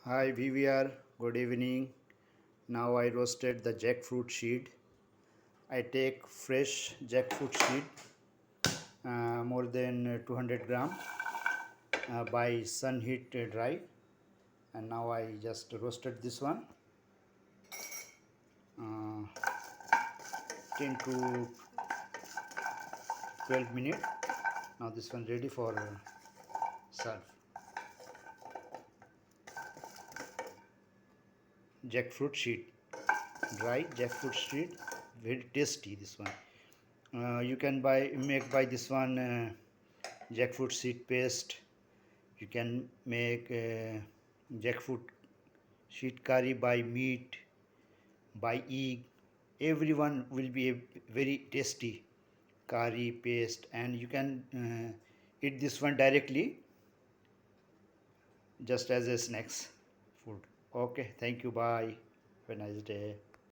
Hi VVR, good evening. Now I roasted the jackfruit seed. I take fresh jackfruit seed, more than 200 gram, by sun heat dry, and now I just roasted this one, uh, 10 to 12 minutes. Now this one ready for serve. Jackfruit seed, dry jackfruit seed, very tasty this one. You can make by this one jackfruit seed paste. You can make jackfruit seed curry by meat, by egg. Everyone will be a very tasty curry paste, and you can eat this one directly, just as a snacks food. Okay, thank you. Bye. Have a nice day.